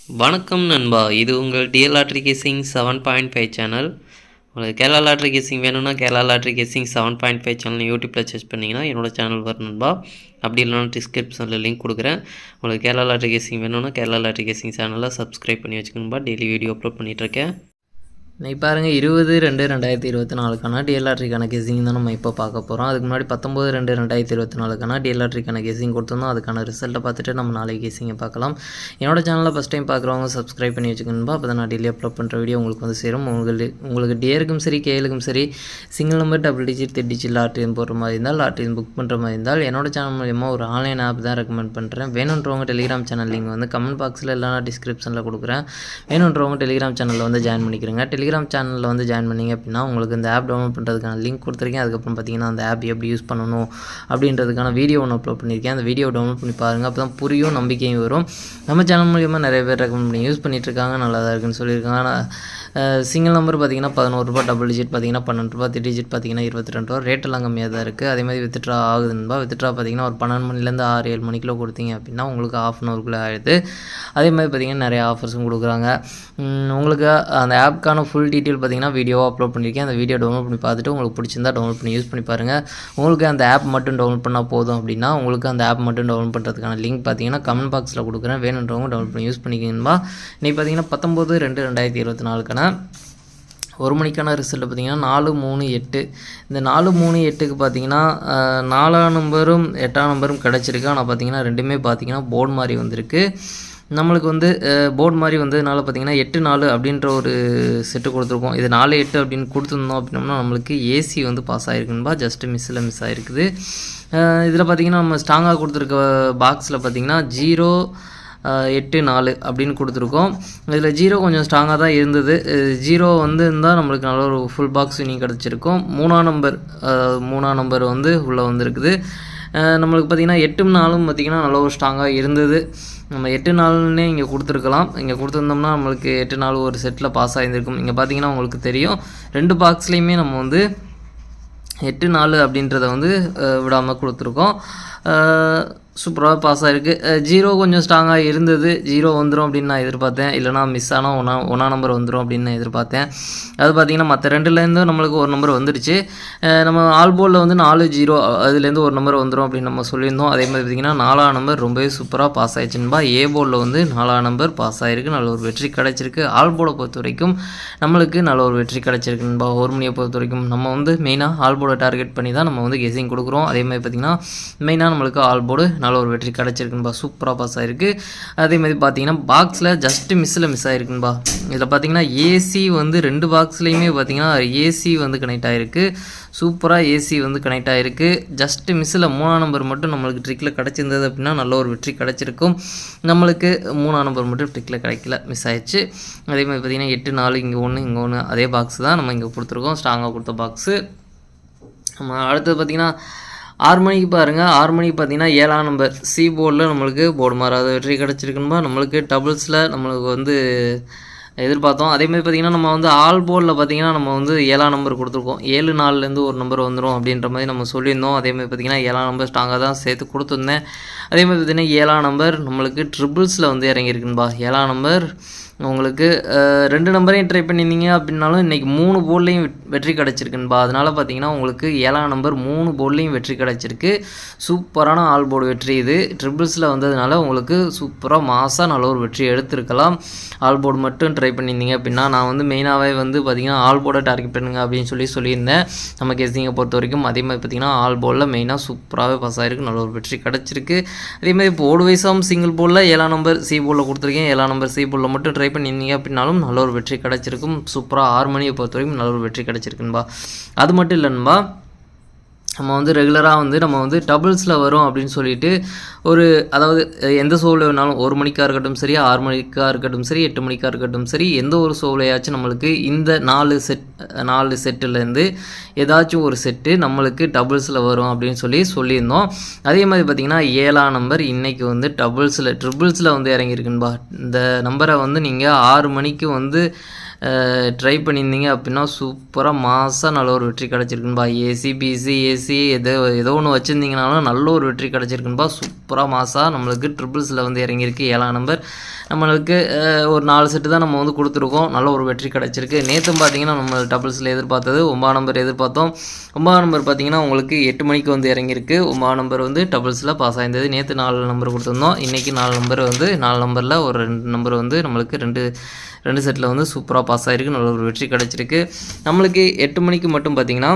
வணக்கம் நண்பா, இது உங்கள் டிஎல் லாட்ரி கேசிங் 7.5 சேனல். உங்களுக்கு கேரளா லாட்ரி கேசிங் வேணும்னா கேரளா லாட்ரி கேசிங் 7.5 சேனல் யூடியூப்பில் சர்ச் பண்ணிங்கன்னா என்னோடய சேனல் வரும் நண்பா. அப்படி இல்லைனா டிஸ்கிரிப்ஷனில் லிங்க் கொடுக்குறேன். உங்களுக்கு கேரளா லாட்ரி கேசிங் வேணும்னா கேரளா லாட்ரி கேசிங் சேனலில் சப்ஸ்கிரைப் பண்ணி வச்சுக்கணும்பா. டெய்லி வீடியோ அப்லோட் பண்ணிகிட்ருக்கேன். இன்னைக்கு பாருங்கள் 20-2-2024 டிஎல் லாட்ரிக்கான கெஸிங் தான் நம்ம இப்போ பார்க்க போகிறோம். அதுக்கு முன்னாடி 19-2-2024 டிஎல் லாட்ரிக்கான கெஸிங் கொடுத்துருந்தோம். அதுக்கான ரிசல்ட்டை பார்த்துட்டு நம்ம நாளைக்கு கெஸிங்கை பார்க்கலாம். என்னோட சேனலில் ஃபஸ்ட் டைம் பார்க்குறவங்க சப்ஸ்கிரைப் பண்ணி வச்சுக்கணும்பா. அப்போ தான் நான் டெய்லி அப்லோட் பண்ணுற வீடியோ உங்களுக்கு வந்து சேரும். உங்களுக்கு டிஏருக்கும் சரி கேஎலுக்கும் சரி single number double digit 3 digit லாட்ரின் போடுற மாதிரி இருந்தால் லாட்ரின் புக் பண்ணுற மாதிரி இருந்தால் என்னோட சேனல் மூலியமாக ஒரு ஆன்லைன் ஆப் தான் ரெக்கமெண்ட் பண்ணுறேன். வேணுன்றவங்க டெலிகிராம் சேனல் லிங்க் வந்து கமெண்ட் பாக்ஸில் இல்லைனா டிஸ்கிரிப்ஷனில் கொடுக்குறேன். வேணுன்றவங்க டெலிகிராம் சேனலில் வந்து ஜாயின் பண்ணிக்கிறேங்க. டெலிகிராம் சேனலில் வந்து ஜாயின் பண்ணிங்க அப்படின்னா உங்களுக்கு இந்த ஆப் டவுன்லோட் பண்ணுறதுக்கான லிங்க் கொடுத்துருக்கேன். அதுக்கப்புறம் பார்த்தீங்கன்னா அந்த ஆப் எப்படி யூஸ் பண்ணணும் அப்படின்றதுக்கான வீடியோ ஒன்று அப்லோட் பண்ணியிருக்கேன். அந்த வீடியோ டவுன்லோட் பண்ணி பாருங்கள். அப்போ தான் புரியும், நம்பிக்கையும் வரும். நம்ம சேனல் மூலியமாக நிறைய பேர் ரெக்கமெண்ட் பண்ணி யூஸ் பண்ணிகிட்ருக்காங்க, நல்லா தான் இருக்குன்னு சொல்லியிருக்காங்க. ஆனால் சிங்கிள் நம்பர் பார்த்தீங்கன்னா 11 ரூபா, டபுள் டிஜிட் பார்த்தீங்கன்னா 12 ரூபா, 3 டிஜிட் பார்த்தீங்கன்னா 22 ரூபா. ரேட்டெல்லாம் கம்மியாக தான் இருக்குது. அதேமாதிரி வித்ட்ரா ஆகுதுன்பா. வித்ட்ரா பார்த்தீங்கன்னா ஒரு 12 மணிலேருந்து 6-7 மணிக்குள்ளே கொடுத்தீங்க அப்படின்னா உங்களுக்கு ½ அன் ஹவருக்குள்ளே ஆகிடுது. அதே மாதிரி பார்த்தீங்கன்னா நிறைய ஆஃபர்ஸும் கொடுக்குறாங்க. உங்களுக்கு அந்த ஆப்க்கான ஃபுல் டீட்டெயில் பார்த்தீங்கன்னா வீடியோவாக அப்லோட் பண்ணியிருக்கேன். அந்த வீடியோ டவுன்லோட் பண்ணி பார்த்துட்டு உங்களுக்கு பிடிச்சிருந்தா டவுன்லோட் பண்ணி யூஸ் பண்ணி பாருங்கள். உங்களுக்கு அந்த ஆப் மட்டும் டவுன்லோட் பண்ணால் போதும் அப்படின்னா உங்களுக்கு அந்த ஆப் மட்டும் டவுன்லோட் பண்ணுறதுக்கான லிங்க் பார்த்தீங்கன்னா கமெண்ட் பாக்ஸில் கொடுக்குறேன். வேணுன்றவங்க டவுன்லோட் பண்ணி யூஸ் பண்ணிக்கணும்பா. இன்றைக்கி பார்த்தீங்கன்னா 19-2-2024 ஒரு மணிக்கான ரிசல்ட் பார்த்திங்கன்னா 4-3-8. இந்த 4-3-8க்கு பார்த்தீங்கன்னா 4ஆம் நம்பரும் 8ஆம் நம்பரும் கிடச்சிருக்கு. ஆனால் பார்த்தீங்கன்னா ரெண்டுமே பார்த்தீங்கன்னா போர்டு மாதிரி வந்திருக்கு. நம்மளுக்கு வந்து போர்டு மாதிரி வந்ததுனால பார்த்திங்கன்னா 8-4 அப்படின்ற ஒரு செட்டு கொடுத்துருக்கோம். இது 4-8 அப்படின்னு கொடுத்துருந்தோம் அப்படின்னோம்னா நம்மளுக்கு ஏசி வந்து பாஸ் ஆகிருக்குன்பா. ஜஸ்ட்டு மிஸ் ஆகிருக்குது. இதில் பார்த்திங்கன்னா நம்ம ஸ்ட்ராங்காக கொடுத்துருக்க பாக்ஸில் பார்த்திங்கன்னா 0-8-4 அப்படின்னு கொடுத்துருக்கோம். இதில் 0 கொஞ்சம் ஸ்ட்ராங்காக தான் இருந்தது. 0 வந்து இருந்தால் நம்மளுக்கு நல்ல ஒரு ஃபுல் பாக்ஸ் வினிங் கிடச்சிருக்கும். 3ஆம் நம்பர் வந்து உள்ளே வந்திருக்குது. நம்மளுக்கு பார்த்திங்கன்னா 8-4 பார்த்திங்கன்னா நல்ல ஒரு ஸ்ட்ராங்காக இருந்தது. நம்ம 8-4ன்னே இங்கே கொடுத்துருக்கலாம். இங்கே கொடுத்துருந்தோம்னா நம்மளுக்கு 8-4 ஒரு செட்டில் பாஸ் ஆகியிருக்கும். இங்கே பார்த்திங்கன்னா உங்களுக்கு தெரியும், 2 பாக்ஸ்லேயுமே நம்ம வந்து 8-4 அப்படின்றத வந்து விடாமல் கொடுத்துருக்கோம். சூப்பராக பாஸ் ஆகிருக்கு. 0 கொஞ்சம் ஸ்ட்ராங்காக இருந்தது. 0 வந்துடும் அப்படின்னு நான் எதிர்பார்த்தேன். இல்லைனா மிஸ் ஆனால் ஒன்றாம் நம்பர் வந்துடும் அப்படின்னு நான் எதிர்பார்த்தேன். அது பார்த்திங்கன்னா மற்ற ரெண்டுலேருந்தும் நம்மளுக்கு ஒரு நம்பர் வந்துடுச்சு. நம்ம ஆல் போர்டில் வந்து 4-0 அதுலேருந்து ஒரு நம்பர் வந்துடும் அப்படின்னு நம்ம சொல்லியிருந்தோம். அதே மாதிரி பார்த்திங்கன்னா 4ஆம் நம்பர் ரொம்பவே சூப்பராக பாஸ் ஆகிடுச்சுன்பா. ஏ போர்டில் வந்து 4ஆம் நம்பர் பாஸ் ஆகிருக்கு. நல்ல ஒரு வெற்றி கிடச்சிருக்கு. ஆல் போர்டை பொறுத்த வரைக்கும் நம்மளுக்கு நல்ல ஒரு வெற்றி கிடச்சிருக்குன்பா. ஒரு மணியை பொறுத்த வரைக்கும் நம்ம வந்து மெயினாக ஆல் போர்டை டார்கெட் பண்ணி தான் நம்ம வந்து கெஸிங் கொடுக்குறோம். அதே மாதிரி பார்த்திங்கன்னா மெயினாக நம்மளுக்கு ஆல் போர்டு நல்ல ஒரு வெற்றி கிடச்சிருக்குன்பா. சூப்பராக பாஸ் ஆகிருக்கு. அதே மாதிரி பார்த்தீங்கன்னா பாக்ஸில் ஜஸ்ட்டு மிஸ் ஆகிருக்குன்பா. இதில் பார்த்தீங்கன்னா ஏசி வந்து 2 பாக்ஸ்லேயுமே பார்த்தீங்கன்னா ஏசி வந்து கனெக்ட் ஆகிருக்கு. சூப்பராக ஏசி வந்து கனெக்ட் ஆகிருக்கு. ஜஸ்ட்டு மிஸ்ஸில் 3ஆம் நம்பர் மட்டும் நம்மளுக்கு ட்ரிக்கில் கிடச்சிருந்தது அப்படின்னா நல்ல ஒரு வெற்றி கிடச்சிருக்கும். நம்மளுக்கு 3ஆம் நம்பர் மட்டும் ட்ரிக்கில் கிடைக்கல, மிஸ் ஆயிடுச்சு. அதே மாதிரி பார்த்தீங்கன்னா 8-4 இங்கே ஒன்று அதே பாக்ஸ் தான் நம்ம இங்கே கொடுத்துருக்கோம், ஸ்ட்ராங்காக கொடுத்த பாக்ஸு. நம்ம அடுத்தது பார்த்திங்கன்னா 6 மணிக்கு பாருங்கள். 6 மணிக்கு பார்த்தீங்கன்னா 7ஆம் நம்பர் சி போர்டில் நம்மளுக்கு போர்டு மாறாத வெற்றி கிடச்சிருக்குன்பா. நம்மளுக்கு டபுள்ஸில் நம்மளுக்கு வந்து எதிர்பார்த்தோம். அதேமாதிரி பார்த்திங்கன்னா நம்ம வந்து ஆல் போர்டில் பார்த்திங்கன்னா நம்ம வந்து 7ஆம் நம்பர் கொடுத்துருக்கோம். 7-4லேருந்து ஒரு நம்பர் வந்துடும் அப்படின்ற மாதிரி நம்ம சொல்லியிருந்தோம். அதேமாதிரி பார்த்திங்கன்னா 7ஆம் நம்பர் ஸ்ட்ராங்காக தான் சேர்த்து கொடுத்துருந்தேன். அதேமாதிரி பார்த்திங்கன்னா 7ஆம் நம்பர் நம்மளுக்கு ட்ரிபிள்ஸில் வந்து இறங்கியிருக்குன்பா. 7ஆம் நம்பர் உங்களுக்கு 2 நம்பரையும் ட்ரை பண்ணியிருந்தீங்க அப்படின்னாலும் இன்றைக்கி 3 போர்ட்லேயும் வெற்றி கிடச்சிருக்குன்பா. அதனால் பார்த்தீங்கன்னா உங்களுக்கு 7ஆம் நம்பர் 3 போர்ட்லேயும் வெற்றி கிடச்சிருக்கு. சூப்பரான ஆல் போர்டு வெற்றி இது. ட்ரிபிள்ஸில் வந்ததுனால உங்களுக்கு சூப்பராக மாசாக நல்ல ஒரு வெற்றி எடுத்துருக்கலாம். ஆல் போர்டு மட்டும் ட்ரை பண்ணியிருந்தீங்க அப்படின்னா நான் வந்து மெயினாகவே வந்து பார்த்திங்கன்னா ஆல் போர்டை டார்கெட் பண்ணுங்க அப்படின்னு சொல்லியிருந்தேன். நம்ம கெஸிங்கை பொறுத்த வரைக்கும் அதே மாதிரி பார்த்திங்கன்னா ஆல் போர்டில் மெயினாக சூப்பராகவே பாஸ் ஆகிருக்கு. நல்ல ஒரு வெற்றி கிடச்சிருக்கு. அதேமாதிரி போர்டு வைஸாகவும் சிங்கிள் போர்டில் 7ஆம் நம்பர் சி போர்டில் கொடுத்துருக்கேன். 7ஆம் நம்பர் சி போர்டில் மட்டும் ட்ரை பண்ணியிருந்தீங்க அப்படின்னாலும் நல்ல ஒரு வெற்றி கிடச்சிருக்கும். சூப்பராக 6 மணியை பொறுத்த வரைக்கும் நல்ல ஒரு வெற்றி கிடச்சிருக்குன்பா. அது மட்டும் இல்லைன்பா, நம்ம வந்து ரெகுலராக வந்து நம்ம வந்து டபுள்ஸில் வரும் அப்படின்னு சொல்லிட்டு அதாவது எந்த ஷோவில் வேணாலும் 1 மணிக்காக இருக்கட்டும் சரி, 6 மணிக்காக இருக்கட்டும் சரி, 8 மணிக்காக இருக்கட்டும் சரி, எந்த ஒரு ஷோவிலையாச்சும் நம்மளுக்கு இந்த 4 செட்டுலேருந்து ஏதாச்சும் ஒரு செட்டு நம்மளுக்கு டபுள்ஸில் வரும் அப்படின்னு சொல்லியிருந்தோம். அதே மாதிரி பார்த்திங்கன்னா 7ஆம் நம்பர் இன்றைக்கி வந்து ட்ரிபிள்ஸில் வந்து இறங்கியிருக்குன்பா. இந்த நம்பரை வந்து நீங்கள் 6 மணிக்கு வந்து ட்ரை பண்ணியிருந்தீங்க அப்படின்னா சூப்பராக மாசாக நல்ல ஒரு வெற்றி கிடச்சிருக்குன்பா. ஏசி பிசி ஏசி ஏதோ ஒன்று வச்சுருந்தீங்கனாலும் நல்ல ஒரு வெற்றி கிடச்சிருக்குன்பா. சூப்பராக மாசாக நம்மளுக்கு ட்ரிபிள்ஸில் வந்து இறங்கியிருக்கு 7ஆம் நம்பர். நம்மளுக்கு ஒரு 4 செட்டு தான் நம்ம வந்து கொடுத்துருக்கோம். நல்ல ஒரு வெற்றி கிடச்சிருக்கு. நேற்றும் பார்த்தீங்கன்னா நம்ம டபுள்ஸில் எதிர்பார்த்தது 9 நம்பர் எதிர்பார்த்தோம். 9 நம்பர் பார்த்தீங்கன்னா உங்களுக்கு 8 மணிக்கு வந்து இறங்கியிருக்கு. 9 நம்பர் வந்து டபுள்ஸில் பாஸ் ஆயிருந்தது. நேற்று 4 நம்பர் கொடுத்துருந்தோம். இன்றைக்கி 4 நம்பர் வந்து 4 நம்பரில் ஒரு 2 நம்பர் வந்து நம்மளுக்கு ரெண்டு செட்டில் வந்து சூப்பராக பாஸ் ஆகிருக்கு. நல்ல ஒரு வெற்றி கிடச்சிருக்கு. நம்மளுக்கு 8 மணிக்கு மட்டும் பார்த்திங்கன்னா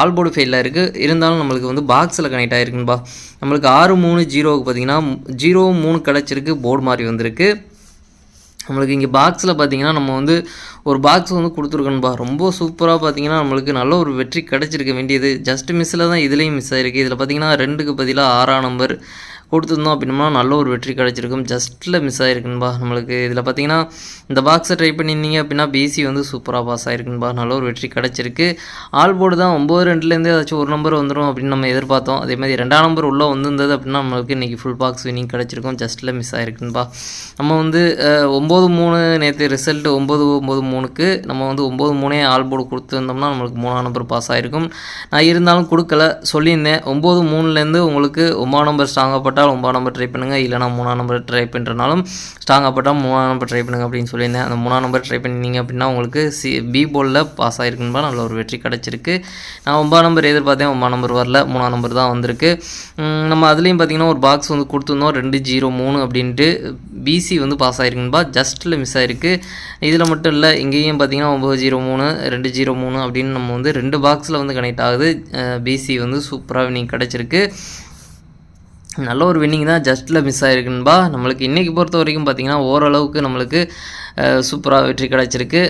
ஆல் போர்டு ஃபெயிலாக இருக்குது. இருந்தாலும் நம்மளுக்கு வந்து பாக்ஸில் கனெக்ட் ஆகிருக்குன்பா. நம்மளுக்கு 6-3-0க்கு பார்த்திங்கன்னா 0-3 கிடச்சிருக்கு. போர்டு மாதிரி வந்திருக்கு. நம்மளுக்கு இங்கே பாக்ஸில் பார்த்திங்கன்னா நம்ம வந்து ஒரு பாக்ஸ் வந்து கொடுத்துருக்கணும்பா. ரொம்ப சூப்பராக பார்த்திங்கன்னா நம்மளுக்கு நல்ல ஒரு வெற்றி கிடச்சிருக்க வேண்டியது. ஜஸ்ட் மிஸ்ஸில் தான் இதுலேயும் மிஸ் ஆகிருக்கு. இதில் பார்த்திங்கன்னா 2க்கு பதிலாக 6ஆம் நம்பர் கொடுத்துருந்தோம் அப்படின்னா நல்ல ஒரு வெற்றி கிடச்சிருக்கும். ஜஸ்ட்டில் மிஸ் ஆகிருக்குன்பா. நம்மளுக்கு இதில் பார்த்திங்கன்னா இந்த பாக்ஸை ட்ரை பண்ணியிருந்தீங்க அப்படின்னா பிசி வந்து சூப்பராக பாஸ் ஆகிருக்குன்பா. நல்ல ஒரு வெற்றி கிடச்சிருக்கு. ஆல் போர்டு தான் 9-2லேருந்து ஏதாச்சும் ஒரு நம்பர் வந்துடும் அப்படின்னு நம்ம எதிர்பார்த்தோம். அதே மாதிரி 2ஆம் நம்பர் உள்ளே வந்திருந்தது அப்படின்னா நம்மளுக்கு இன்றைக்கி ஃபுல் பாக்ஸ் வினிங் கிடச்சிருக்கும். ஜஸ்ட்டில் மிஸ் ஆகிருக்குன்பா. நம்ம வந்து 9-3 நேற்று ரிசல்ட்டு 9-9-3க்கு நம்ம வந்து 9-3 ஆல் போர்டு கொடுத்துருந்தோம்னா நம்மளுக்கு 3ஆம் நம்பர் பாஸ் ஆகிருக்கும். நான் இருந்தாலும் கொடுக்கல, சொல்லியிருந்தேன் 9-3லேருந்து உங்களுக்கு 9ஆம் நம்பர் ஸ்ட்ராங்காக 9ஆம் நம்பர் ட்ரை பண்ணுங்கள், இல்லைனா 3ஆம் நம்பர் ட்ரை பண்ணுறனாலும் ஸ்ட்ராங்காக பட்டால் 3ஆம் நம்பர் ட்ரை பண்ணுங்கள் அப்படின்னு சொல்லியிருந்தேன். அந்த 3ஆம் நம்பர் ட்ரை பண்ணிங்க அப்படின்னா உங்களுக்கு பி போர்டில் பாஸ் ஆகிருக்குன்பா. நல்ல ஒரு வெற்றி கிடச்சிருக்கு. நான் 9ஆம் நம்பர் எதிர்பார்த்தேன், 9ஆம் நம்பர் வரல, 3ஆம் நம்பர் தான் வந்திருக்கு. நம்ம அதுலேயும் பார்த்திங்கன்னா ஒரு பாக்ஸ் வந்து கொடுத்துருந்தோம் 2-0-3 அப்படின்ட்டு. பிசி வந்து பாஸ் ஆகிருக்குன்பா. ஜஸ்ட்டில் மிஸ் ஆகிருக்கு. இதில் மட்டும் இல்லை, இங்கேயும் பார்த்திங்கன்னா 9-0-3 2-0-3 அப்படின்னு நம்ம வந்து 2 பாக்ஸில் வந்து கனெக்ட் ஆகுது. பிசி வந்து சூப்பராக வின்னிங் கிடச்சிருக்கு. நல்ல ஒரு வின்னிங் தான். ஜஸ்ட்டில் மிஸ் ஆகிருக்குன்பா. நம்மளுக்கு இன்றைக்கி பொறுத்த வரைக்கும் பார்த்திங்கன்னா ஓரளவுக்கு நம்மளுக்கு சூப்பராக வெற்றி கிடச்சிருக்கு.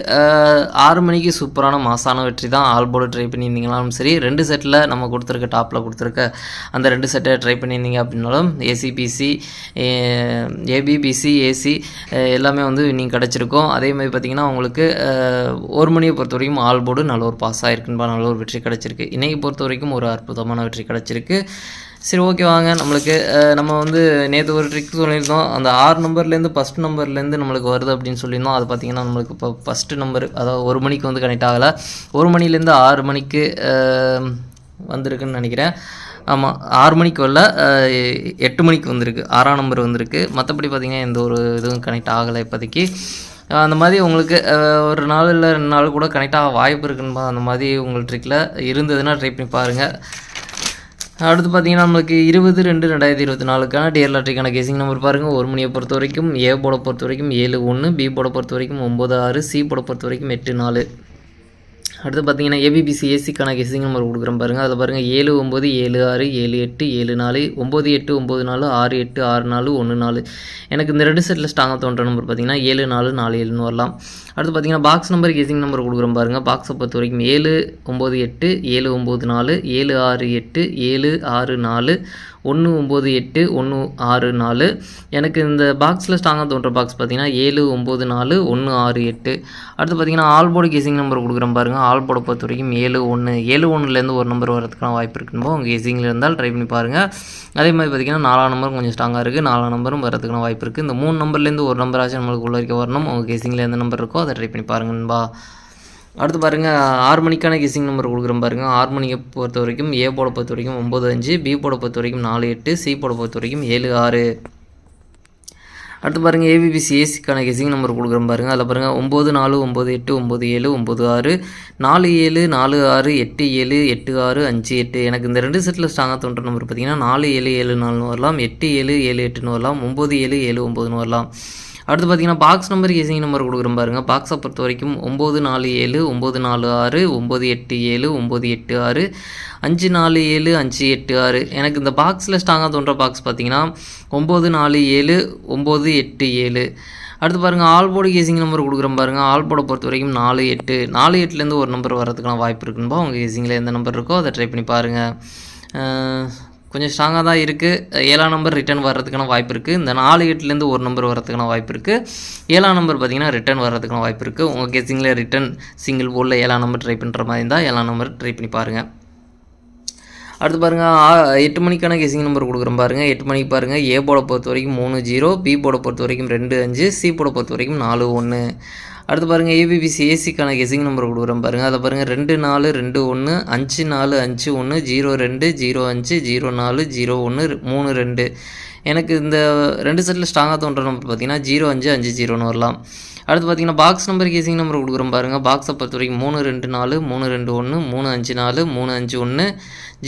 6 மணிக்கு சூப்பரான மாசான வெற்றி தான். ஆல் போர்டு ட்ரை பண்ணியிருந்தீங்களாலும் சரி, 2 செட்டில் நம்ம கொடுத்துருக்க டாப்பில் கொடுத்துருக்க அந்த 2 செட்டை ட்ரை பண்ணியிருந்தீங்க அப்படின்னாலும் ஏசிபிசி ஏபிபிசி ஏசி எல்லாமே வந்து வின்னிங் கிடச்சிருக்கும். அதேமாதிரி பார்த்திங்கன்னா உங்களுக்கு 1 மணியை பொறுத்த வரைக்கும் ஆல் போர்டு நல்ல ஒரு பாஸ் ஆகிருக்குன்பா. நல்ல ஒரு வெற்றி கிடச்சிருக்கு. இன்றைக்கி பொறுத்த வரைக்கும் ஒரு அற்புதமான வெற்றி கிடச்சிருக்கு. சரி, ஓகே, வாங்க நம்மளுக்கு நம்ம வந்து நேற்று ஒரு ட்ரிக் சொல்லியிருந்தோம். அந்த 6 நம்பர்லேருந்து ஃபஸ்ட் நம்பர்லேருந்து நம்மளுக்கு வருது அப்படின்னு சொல்லியிருந்தோம். அது பார்த்திங்கன்னா நம்மளுக்கு இப்போ ஃபஸ்ட்டு நம்பர், அதாவது 1 மணிக்கு வந்து கனெக்ட் ஆகலை. 1 மணிலேருந்து 6 மணிக்கு வந்திருக்குன்னு நினைக்கிறேன். ஆமாம், 6 மணிக்கு வரல, 8 மணிக்கு வந்திருக்கு. 6ஆம் நம்பர் வந்திருக்கு. மற்றபடி பார்த்திங்கன்னா எந்த ஒரு இதுவும் கனெக்ட் ஆகலை இப்போதைக்கு. அந்த மாதிரி உங்களுக்கு ஒரு நாள் இல்லை 2 நாள் கூட கனெக்ட் ஆக வாய்ப்பு இருக்குன்பா. அந்த மாதிரி உங்கள் ட்ரிக்கில் இருந்ததுன்னா ட்ரை பண்ணி பாருங்கள். அடுத்து பார்த்திங்கன்னா நம்மளுக்கு 20-2-2024க்கான டியர் லாட்டரிக்கான கெஸிங் நம்பர் பாருங்கள். 1 மணியை பொறுத்த வரைக்கும் ஏ போர்டை பொறுத்த வரைக்கும் 7-1, பி போர்டை பொறுத்த வரைக்கும் 9-6, சி போர்டை பொறுத்த வரைக்கும் 8-4. அடுத்து பார்த்திங்கன்னா ஏபிபிசி ஏசிக்கான கெஸிங் நம்பர் கொடுக்குறேன் பாருங்கள். அதில் பாருங்கள் 7-9, 7-6, 7-8, 7-4, 9-8, 9-4, 6-8, 6-4, 1-4. எனக்கு இந்த 2 செட்டில் ஸ்ட்ராங்காக தோன்ற நம்பர் பார்த்திங்கன்னா 7-4, 4-7ன்னு வரலாம். அடுத்து பார்த்திங்கன்னா பாக்ஸ் நம்பர் கெஸிங் நம்பர் கொடுக்குறேன் பாருங்கள். பாக்ஸை பொறுத்த வரைக்கும் 7-9-8, 7-9-4, 7-6-8, 7-6-4, 1-9-8, 1-6-4. எனக்கு இந்த பாக்ஸில் ஸ்ட்ராங்காக தோன்ற பாக்ஸ் பார்த்திங்கன்னா 7-9-4, 1-6-8. அடுத்து பார்த்திங்கன்னா ஆல் போர்டு கெஸிங் நம்பர் கொடுக்குறேன் பாருங்கள். ஆல் போர்டை பொறுத்த வரைக்கும் 7-1, 7-1லேருந்து ஒரு நம்பர் வரதுக்கான வாய்ப்பு இருக்குன்போ உங்கள் கெஸிங்கில் இருந்தால் ட்ரை பண்ணி பாருங்கள். அதே மாதிரி பார்த்திங்கன்னா 4ஆம் நம்பர் கொஞ்சம் ஸ்ட்ராங்காக இருக்குது. 4ஆம் நம்பரும் வரதுக்கான வாய்ப்பு இருக்குது. இந்த 3 நம்பர்லேருந்து ஒரு நம்பராச்சும் நம்மளுக்கு உள்ள இருக்க வரணும். உங்கள் கெஸிங்கில் எந்த நம்பர் இருக்கோ அதை ட்ரை பண்ணி பாருங்கன்பா. அடுத்து பாருங்கள் 6 மணிக்கான கெஸிங் நம்பர் கொடுக்குறேன் பாருங்கள். 6 மணியை பொறுத்த வரைக்கும் ஏ போர்டை பொறுத்த வரைக்கும் 9-5, பி போர்டை பொறுத்த வரைக்கும் 4-8, சி போர்டை பொறுத்த வரைக்கும் 7-6. அடுத்து பாருங்கள் ஏபிபிசி ஏசிக்கான கெஸிங் நம்பர் கொடுக்குறேன் பாருங்கள். அதில் பாருங்கள் 9-4, 9-8, 9-7, 9-6, 4-7, 4-6, 8-7, 8-6, 5-8. எனக்கு இந்த 2 செட்டில் ஸ்ட்ராங்காக தோன்ற நம்பர் பார்த்திங்கன்னா 4-7, 7-4ன்னு வரலாம், 8-7, 7-8ன்னு வரலாம், 9-7, 7-9ன்னு வரலாம். அடுத்து பார்த்திங்கன்னா பாக்ஸ் நம்பர் கெஸிங் நம்பர் கொடுக்குறேன் பாருங்கள். பாக்ஸை பொறுத்த வரைக்கும் 9-4-7, 9-4-6, 9-8-7, 9-8-6, 5-4-7, 5-8-6. எனக்கு இந்த பாக்ஸில் ஸ்ட்ராங்காக தோன்ற பாக்ஸ் பார்த்திங்கன்னா 9-4-7, 9-8-7. அடுத்து பாருங்கள் ஆல் போர்டு கெஸிங் நம்பர் கொடுக்குறேன் பாருங்கள். ஆல் போர்டை பொறுத்த வரைக்கும் 4-8, 4-8லேருந்து ஒரு நம்பர் வரதுக்கான வாய்ப்பு இருக்குன்பா. உங்கள் கெஸிங்கில் எந்த நம்பர் இருக்கோ அதை ட்ரை பண்ணி பாருங்கள். கொஞ்சம் ஸ்ட்ராங்காக தான் இருக்குது. 7ஆம் நம்பர் ரிட்டன் வர்றதுக்கான வாய்ப்பு இருக்குது. இந்த 4-8லேருந்து ஒரு நம்பர் வரதுக்கான வாய்ப்பு இருக்குது. 7ஆம் நம்பர் பார்த்திங்கன்னா ரிட்டன் வர்றதுக்கான வாய்ப்பு இருக்குது. உங்கள் கெஸிங்கில் ரிட்டன் சிங்கிள் போர்டில் 7ஆம் நம்பர் ட்ரை பண்ணுற மாதிரி இருந்தால் 7ஆம் நம்பர் ட்ரை பண்ணி பாருங்கள். அடுத்து பாருங்கள் 8 மணிக்கான கெஸிங் நம்பர் கொடுக்குறேன் பாருங்கள். 8 மணிக்கு பாருங்கள் ஏ போர்டை பொறுத்த வரைக்கும் 3-0, பி போர்டை பொறுத்த வரைக்கும் 2-5, சி போர்டை பொறுத்த வரைக்கும் 4-1. அடுத்து பாருங்கள் ஏபிபிசி ஏசிக்கான கெஸிங் நம்பர் கொடுக்குறேன் பாருங்கள். அதை பாருங்கள் 2-4, 2-1, 5-4, 5-1, 0-2, 0-5, 0-4, 0-1, 3-2. எனக்கு இந்த 2 செட்டில் ஸ்ட்ராங்காக தோன்ற நம்பர் பார்த்தீங்கன்னா 0550 வரலாம். அடுத்து பார்த்தீங்கன்னா பாக்ஸ் நம்பர் கேசிங் நம்பர் கொடுக்குறோம் பாருங்கள். பாக்ஸை பொறுத்த வரைக்கும் 324 321 354 351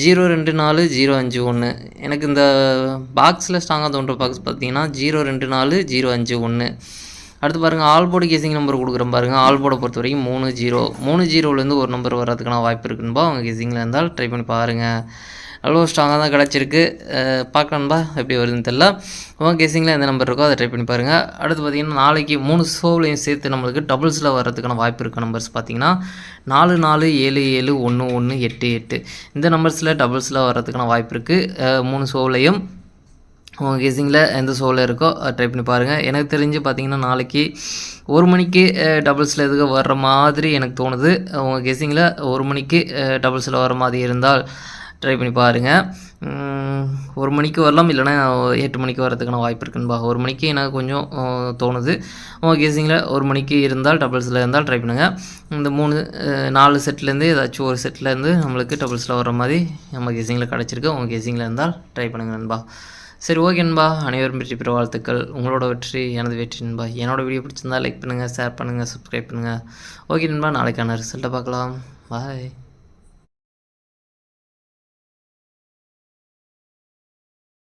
024 051. எனக்கு இந்த பாக்ஸில் ஸ்ட்ராங்காக தோன்ற பாக்ஸ் பார்த்தீங்கன்னா 024 051. அடுத்து பாருங்கள் ஆல்போர்டு கேசிங் நம்பர் கொடுக்குறோம் பாருங்கள். ஆல்போர்டை பொறுத்த வரைக்கும் 30 ஒரு நம்பர் வர்றதுக்கான வாய்ப்பு இருக்குன்பா. அவங்க கேசிங்கில் இருந்தால் ட்ரை பண்ணி பாருங்கள். அவ்வளோ ஸ்ட்ராங்காக தான் கிடச்சிருக்கு. பார்க்கணும்பா எப்படி வருதுன்னு தெரில. உங்கள் கேசிங்கில் எந்த நம்பர் இருக்கோ அதை ட்ரை பண்ணி பாருங்கள். அடுத்து பார்த்திங்கன்னா நாளைக்கு 3 ஷோவிலையும் சேர்த்து நம்மளுக்கு டபுள்ஸில் வர்றதுக்கான வாய்ப்பு இருக்க நம்பர்ஸ் பார்த்திங்கன்னா 44771188. இந்த நம்பர்ஸில் டபுள்ஸில் வர்றதுக்கான வாய்ப்பு இருக்குது 3 ஷோவிலையும். உங்கள் கேசிங்கில் எந்த ஷோவில் இருக்கோ ட்ரை பண்ணி பாருங்கள். எனக்கு தெரிஞ்சு பார்த்திங்கன்னா நாளைக்கு 1 மணிக்கு டபுள்ஸில் எதுக்கு வர்ற மாதிரி எனக்கு தோணுது. உங்கள் கேசிங்கில் 1 மணிக்கு டபுள்ஸில் வர மாதிரி இருந்தால் ட்ரை பண்ணி பாருங்கள். 1 மணிக்கு வரலாம், இல்லைனா 8 மணிக்கு வரதுக்கான வாய்ப்பு இருக்குன்பா. 1 மணிக்கு எனக்கு கொஞ்சம் தோணுது. உங்கள் கேசிங்கில் 1 மணிக்கு இருந்தால் டபுள்ஸில் இருந்தால் ட்ரை பண்ணுங்கள். இந்த 4 செட்லேருந்து ஏதாச்சும் ஒரு செட்லேருந்து நம்மளுக்கு டபுள்ஸில் வர மாதிரி நம்ம கேசிங்கில் கிடச்சிருக்கு. உங்கள் கேசிங்கில் இருந்தால் ட்ரை பண்ணுங்கள் நண்பா. சரி, ஓகே நண்பா. அனைவரும் வெற்றி பெற வாழ்த்துக்கள். உங்களோட வெற்றி எனது வெற்றி நண்பா. என்னோடய வீடியோ பிடிச்சிருந்தால் லைக் பண்ணுங்கள், ஷேர் பண்ணுங்கள், சப்ஸ்கிரைப் பண்ணுங்கள். ஓகே நண்பா, நாளைக்கான ரிசல்ட்டை பார்க்கலாம். பாய்.